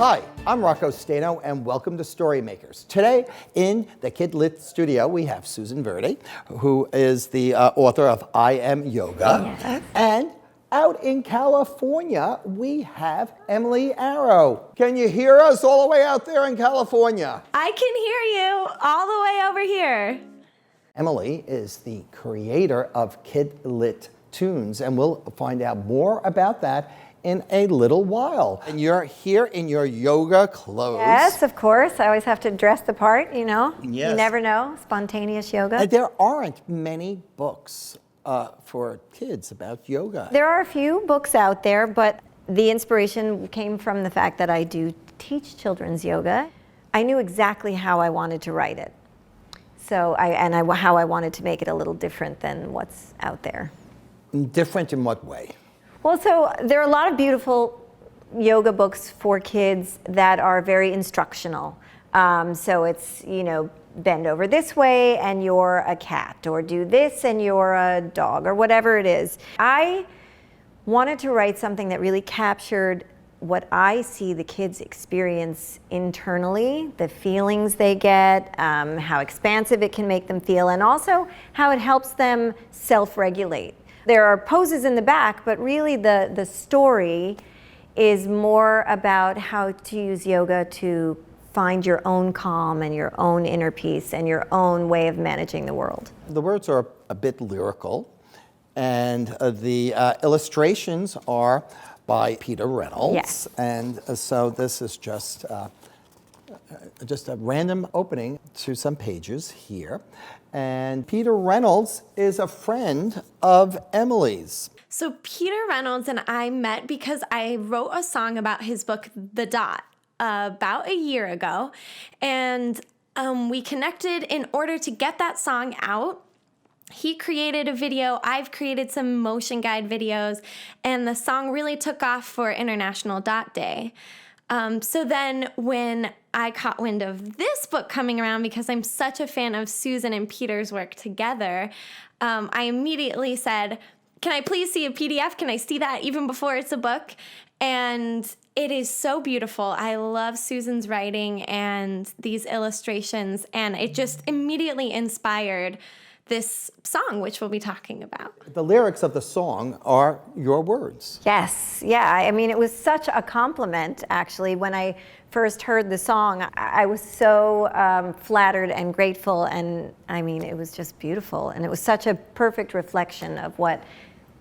Hi, I'm Rocco Staino, and welcome to StoryMakers. Today, in the KidLit studio, we have Susan Verde, who is the author of I Am Yoga. Yes. And out in California, we have Emily Arrow. Can you hear us all the way out there in California? I can hear you all the way over here. Emily is the creator of KidLit Tunes, and we'll find out more about that in a little while. And you're here in your yoga clothes. Yes, of course. I always have to dress the part, you know. Yes. You never know. Spontaneous yoga. And there aren't many books for kids about yoga. There are a few books out there, but the inspiration came from the fact that I do teach children's yoga. I knew exactly how I wanted to write it. So how I wanted to make it a little different than what's out there. Different in what way? Well, so there are a lot of beautiful yoga books for kids that are very instructional. So it's, you know, bend over this way and you're a cat, or do this and you're a dog, or whatever it is. I wanted to write something that really captured what I see the kids experience internally, the feelings they get, how expansive it can make them feel, and also how it helps them self-regulate. There are poses in the back, but really the story is more about how to use yoga to find your own calm and your own inner peace and your own way of managing the world. The words are a bit lyrical, and the illustrations are by Peter Reynolds. Yes. And so this is just a random opening to some pages here. And Peter Reynolds is a friend of Emily's. So Peter Reynolds and I met because I wrote a song about his book, The Dot, about a year ago. And we connected in order to get that song out. He created a video, I've created some motion guide videos, and the song really took off for International Dot Day. So then when I caught wind of this book coming around, because I'm such a fan of Susan and Peter's work together, I immediately said, can I please see a PDF? Can I see that even before it's a book? And it is so beautiful. I love Susan's writing and these illustrations, and it just immediately inspired this song, which we'll be talking about. The lyrics of the song are your words. Yes, yeah. I mean, it was such a compliment, actually. When I first heard the song, I was so flattered and grateful, and I mean, it was just beautiful. And it was such a perfect reflection of what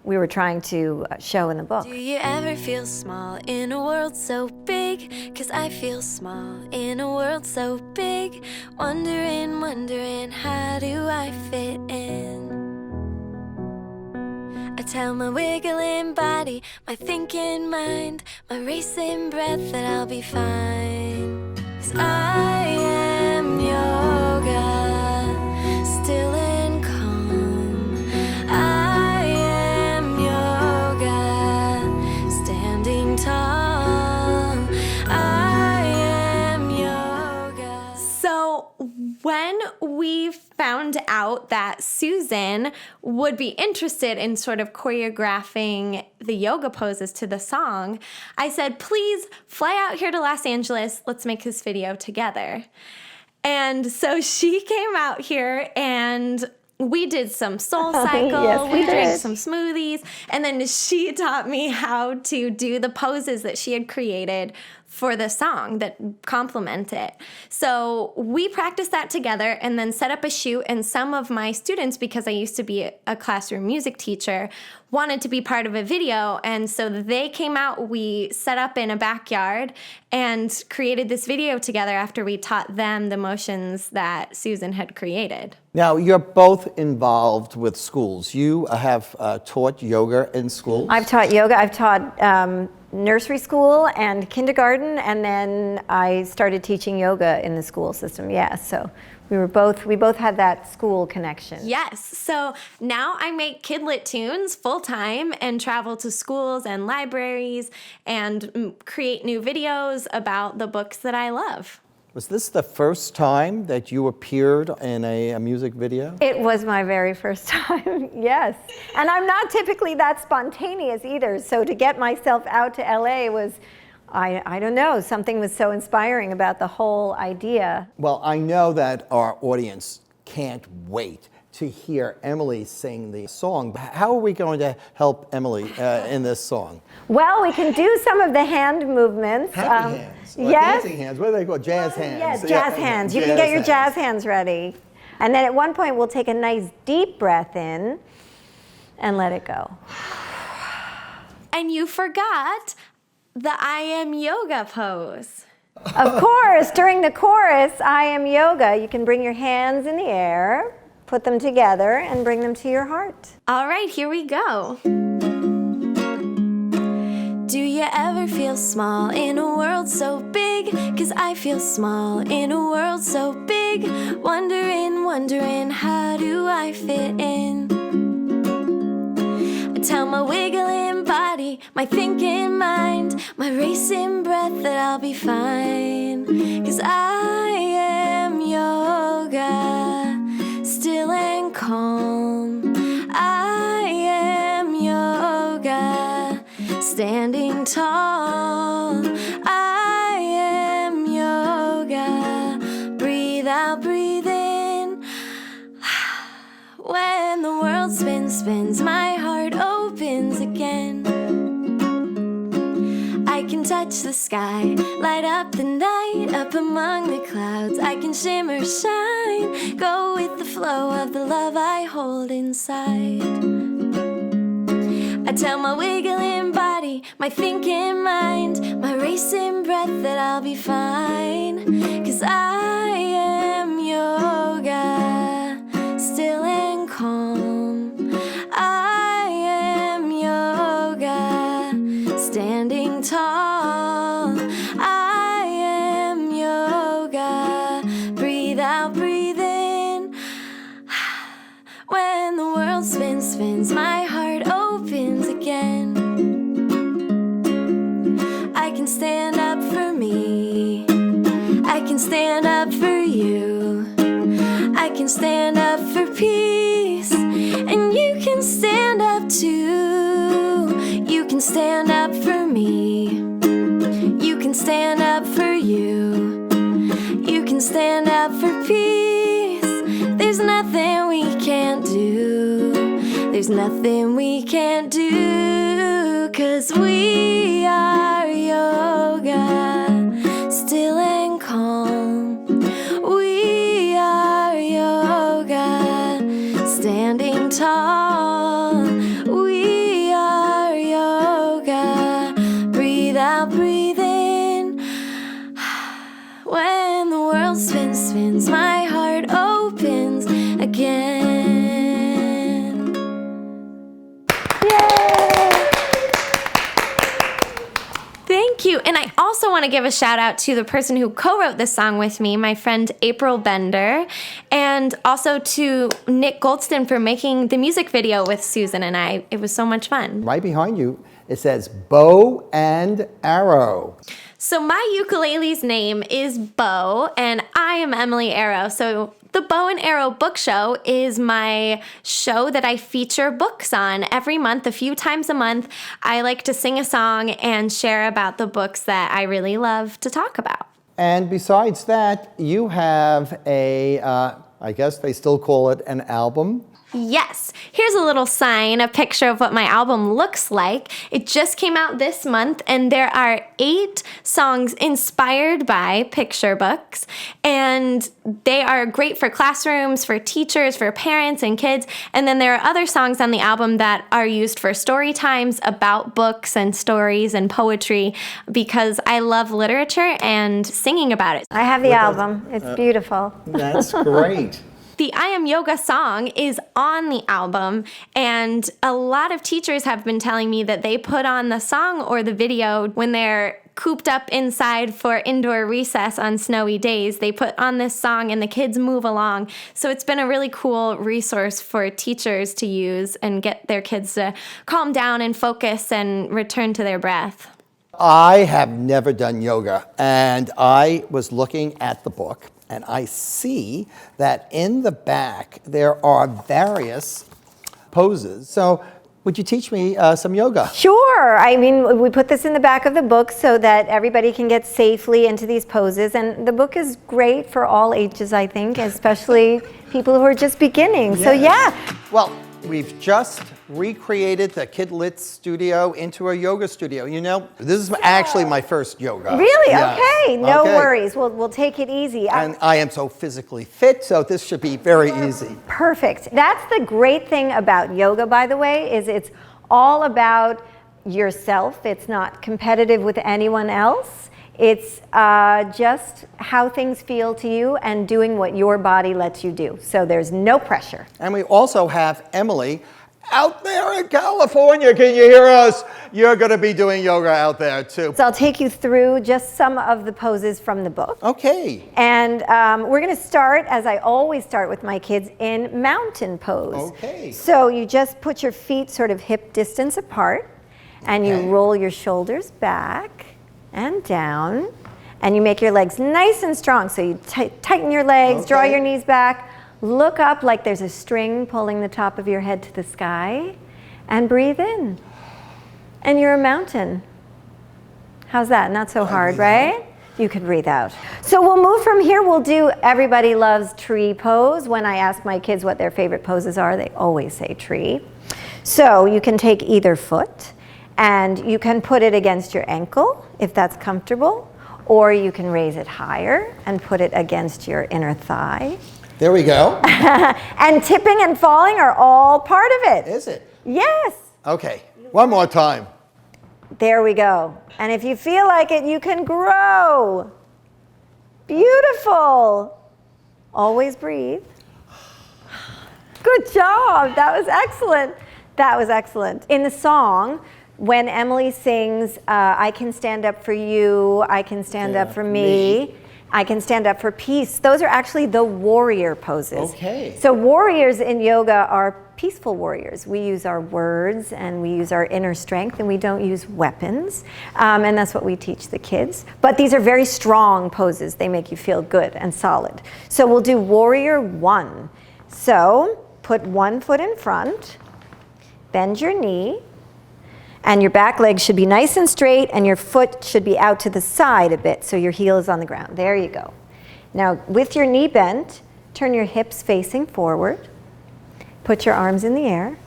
we were trying to show in the book. Do you ever feel small in a world so big? 'Cause I feel small in a world so big. Wondering, how do I fit in? I tell my wiggling body, my thinking mind, my racing breath that I'll be fine. 'Cause I am yoga, still and calm. I am yoga, standing tall. I am yoga. So when we found out that Susan would be interested in sort of choreographing the yoga poses to the song, I said, please fly out here to Los Angeles. Let's make this video together. And so she came out here and we did some soul cycle, Yes, we we drank did. some smoothies, and then she taught me how to do the poses that she had created for the song that complement it. So we practiced that together and then set up a shoot, and some of my students, because I used to be a classroom music teacher, wanted to be part of a video, and so they came out. We set up in a backyard and created this video together after we taught them the motions that Susan had created. Now, you're both involved with schools. You have taught yoga in schools. I've taught yoga. I've taught nursery school and kindergarten, and then I started teaching yoga in the school system. Yeah, so we both had that school connection. Yes, so now I make KidLit tunes full-time and travel to schools and libraries and create new videos about the books that I love. Was this the first time that you appeared in a music video? It was my very first time, yes. And I'm not typically that spontaneous either, so to get myself out to LA was I don't know. Something was so inspiring about the whole idea. Well, I know that our audience can't wait to hear Emily sing the song. How are we going to help Emily in this song? Well, we can do some of the hand movements. Happy hands. Or yes. Dancing hands. What do they call jazz hands? Yeah, jazz hands. You can get your jazz hands ready. And then at one point, we'll take a nice deep breath in and let it go. And you forgot the I am yoga pose. Of course, during the chorus, I am yoga, you can bring your hands in the air, put them together, and bring them to your heart. All right, here we go. Do you ever feel small in a world so big? 'Cause I feel small in a world so big. Wondering, how do I fit in? I tell my wiggling body, my thinking mind, my racing breath that I'll be fine. 'Cause I am yoga, still and calm. I am yoga, standing tall. I am yoga, breathe out, breathe in. When the world spins, my heart opens again. I can touch the sky, light up the night, up among the clouds. I can shimmer, shine, go with the flow of the love I hold inside. I tell my wiggling body, my thinking mind, my racing breath that I'll be fine. 'Cause I am yoga, still and calm. I am yoga, standing tall. I am yoga, breathe out, breathe in. When the world spins, my heart opens again. I can stand up for me, I can stand up for you, I can stand up for peace, and you can stand up too. You can stand up for me, you can stand up for you, you can stand up for peace. There's nothing we can't do, there's nothing we can't do, 'cause we are yoga, still and calm. We are yoga, standing tall. We are yoga, breathe out, breathe in. When the world spins, my heart opens again. Yay! Thank you. And I also want to give a shout out to the person who co-wrote this song with me, my friend April Bender, and also to Nick Goldston for making the music video with Susan and I. It was so much fun. Right behind you, it says Bow and Arrow. So my ukulele's name is Bo, and I am Emily Arrow. So the Bow and Arrow Book Show is my show that I feature books on every month, a few times a month. I like to sing a song and share about the books that I really love to talk about. And besides that, you have a, I guess they still call it an album. Yes, here's a little sign, a picture of what my album looks like. It just came out this month, and there are 8 songs inspired by picture books, and they are great for classrooms, for teachers, for parents and kids. And then there are other songs on the album that are used for story times about books and stories and poetry, because I love literature and singing about it. I have the album. It's beautiful. That's great. The I Am Yoga song is on the album, and a lot of teachers have been telling me that they put on the song or the video when they're cooped up inside for indoor recess on snowy days. They put on this song and the kids move along. So it's been a really cool resource for teachers to use and get their kids to calm down and focus and return to their breath. I have never done yoga, and I was looking at the book, and I see that in the back there are various poses. So Would you teach me some yoga? Sure. I mean, we put this in the back of the book so that everybody can get safely into these poses. And the book is great for all ages, I think, especially people who are just beginning. So yeah. Well, we've just recreated the KidLit studio into a yoga studio. You know, this is actually my first yoga. Really? Yes. Okay. No worries. We'll take it easy. And I am so physically fit, so this should be very easy. Perfect. That's the great thing about yoga, by the way, is it's all about yourself. It's not competitive with anyone else. It's just how things feel to you and doing what your body lets you do. So there's no pressure. And we also have Emily out there in California. Can you hear us? You're going to be doing yoga out there too. So I'll take you through just some of the poses from the book. Okay. And we're going to start, as I always start with my kids, in mountain pose. Okay. So you just put your feet sort of hip distance apart, and you roll your shoulders back and down, and you make your legs nice and strong. So you tighten your legs, draw your knees back, look up like there's a string pulling the top of your head to the sky, and breathe in. And you're a mountain. How's that? Not so hard, right? You can breathe out. So we'll move from here. We'll do everybody loves tree pose. When I ask my kids what their favorite poses are, they always say tree. So you can take either foot, and you can put it against your ankle if that's comfortable, or you can raise it higher and put it against your inner thigh. There we go. And tipping and falling are all part of it. Is it? Yes. Okay. One more time. There we go. And if you feel like it, you can grow. Beautiful. Always breathe. Good job. That was excellent. That was excellent. In the song, when Emily sings, I can stand up for you, I can stand up for me, I can stand up for peace, those are actually the warrior poses. Okay. So warriors in yoga are peaceful warriors. We use our words and we use our inner strength, and we don't use weapons. And that's what we teach the kids. But these are very strong poses. They make you feel good and solid. So we'll do warrior 1. So put one foot in front, bend your knee, and your back leg should be nice and straight, and your foot should be out to the side a bit so your heel is on the ground. There you go. Now, with your knee bent, turn your hips facing forward. Put your arms in the air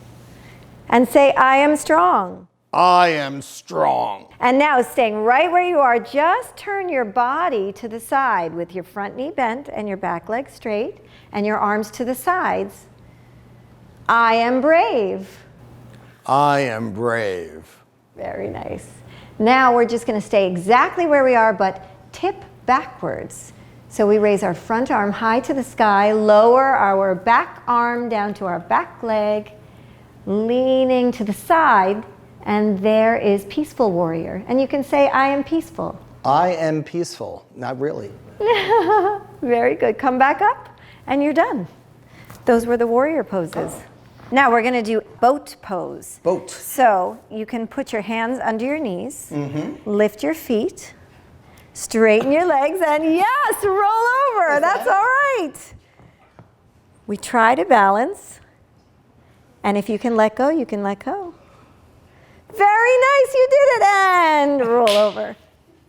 and say, I am strong. I am strong. And now, staying right where you are, just turn your body to the side with your front knee bent and your back leg straight and your arms to the sides. I am brave. I am brave. Very nice. Now we're just going to stay exactly where we are, but tip backwards. So we raise our front arm high to the sky, lower our back arm down to our back leg, leaning to the side, and there is peaceful warrior. And you can say, I am peaceful. I am peaceful. Not really. Very good. Come back up, and you're done. Those were the warrior poses. Now we're going to do boat pose. Boat. So you can put your hands under your knees, lift your feet, straighten your legs, and yes, roll over. That's all right. We try to balance, and if you can let go, you can let go. Very nice, you did it, and roll over.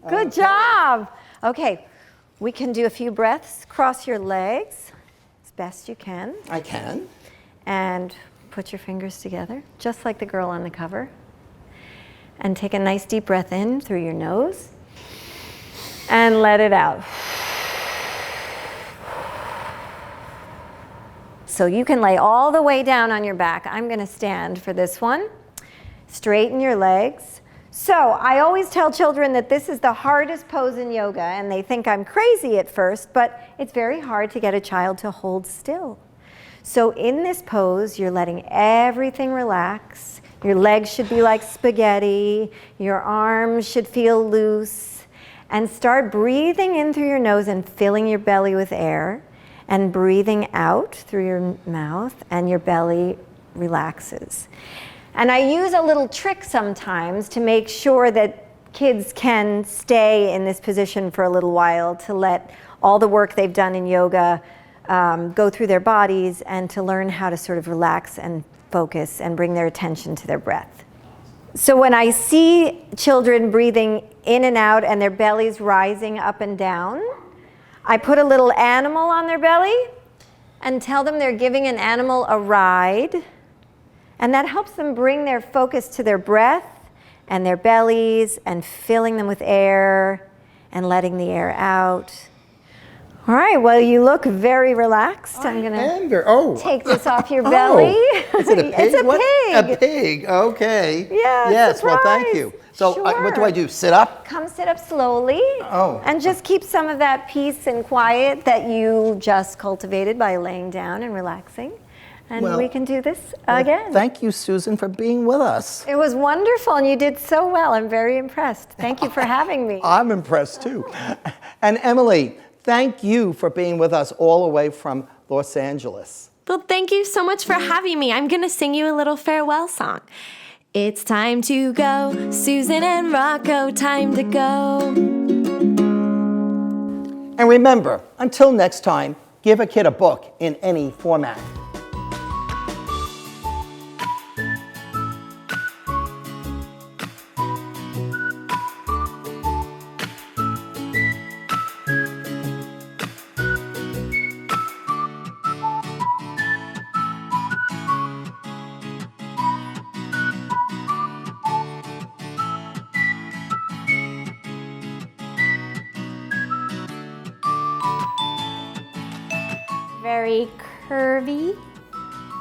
Good job. Okay, we can do a few breaths. Cross your legs as best you can. I can. And put your fingers together, just like the girl on the cover. And take a nice deep breath in through your nose. And let it out. So you can lay all the way down on your back. I'm going to stand for this one. Straighten your legs. So I always tell children that this is the hardest pose in yoga, and they think I'm crazy at first, but it's very hard to get a child to hold still. So in this pose, you're letting everything relax. Your legs should be like spaghetti. Your arms should feel loose. And start breathing in through your nose and filling your belly with air, and breathing out through your mouth, and your belly relaxes. And I use a little trick sometimes to make sure that kids can stay in this position for a little while, to let all the work they've done in yoga go through their bodies, and to learn how to sort of relax and focus and bring their attention to their breath. So when I see children breathing in and out and their bellies rising up and down, I put a little animal on their belly and tell them they're giving an animal a ride. And that helps them bring their focus to their breath and their bellies and filling them with air and letting the air out. All right, well, you look very relaxed. I'm going to take this off your belly. Is it a pig? It's a pig. A pig, okay. Yeah, yes, surprise. well, thank you. So what do I do, sit up? Come sit up slowly. Oh. And just keep some of that peace and quiet that you just cultivated by laying down and relaxing. And we can do this again. Thank you, Susan, for being with us. It was wonderful, and you did so well. I'm very impressed. Thank you for having me. I'm impressed, too. And Emily, thank you for being with us all the way from Los Angeles. Well, thank you so much for having me. I'm going to sing you a little farewell song. It's time to go, Susan and Rocco, time to go. And remember, until next time, give a kid a book in any format. Very curvy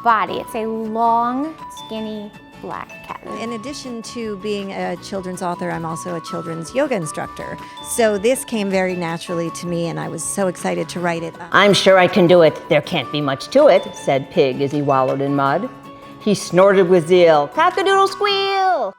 body. It's a long, skinny black cat. In addition to being a children's author, I'm also a children's yoga instructor. So this came very naturally to me, and I was so excited to write it. I'm sure I can do it. There can't be much to it, said Pig as he wallowed in mud. He snorted with zeal, cock-a-doodle squeal!